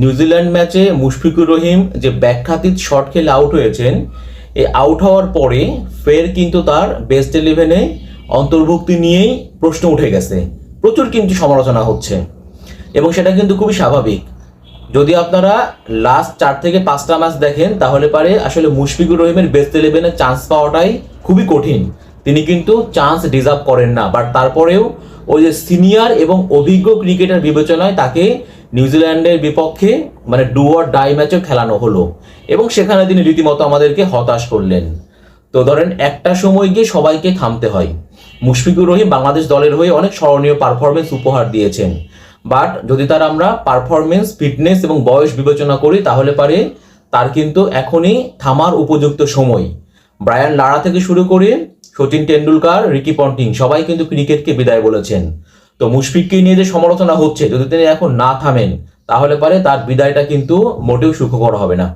New Zealand ম্যাচে মুশফিকুর রহিম যে ব্যাখ্যাতীত shot খেলে আউট হয়েছেন, এই আউট হওয়ার পরে ফের কিন্তু তার বেস্ট 11-এ অন্তর্ভুক্তি নিয়েই প্রশ্ন উঠে গেছে। প্রচুর কিন্তু সমালোচনা হচ্ছে এবং সেটা কিন্তু খুবই স্বাভাবিক। যদি আপনারা লাস্ট 4 থেকে 5টা ম্যাচ দেখেন তাহলে পারে আসলে মুশফিকুর রহিমের বেস্ট 11-এ চান্স পাওয়াটাই খুবই কঠিন। তিনি কিন্তু চান্স ডিজার্ভ করেন না, বাট তারপরেও ওই যে সিনিয়র এবং অভিজ্ঞ ক্রিকেটার বিবেচনায় তাকে নিউজিল্যান্ডের বিপক্ষে মানে ডু অর ডাই ম্যাচও খেলানো হলো এবং সেখানে তিনি রীতিমতো আমাদেরকে হতাশ করলেন। তো ধরেন একটা সময় গিয়ে সবাইকে থামতে হয়। মুশফিকুর রহিম বাংলাদেশ দলের হয়ে অনেক স্মরণীয় পারফরমেন্স উপহার দিয়েছেন, বাট যদি তার আমরা পারফরমেন্স, ফিটনেস এবং বয়স বিবেচনা করি তাহলে পারে তার কিন্তু এখনই থামার উপযুক্ত সময়। ব্রায়ান লারা থেকে শুরু করে সচিন টেন্ডুলকার, রিকি পন্টিং সবাই কিন্তু ক্রিকেটকে বিদায় বলেছেন। তো মুশফিককে নিয়ে যে সমালোচনা হচ্ছে, যদি তিনি এখন না থামেন তাহলে পারে তার বিদায়টা কিন্তু মোটেও সুখকর হবে না।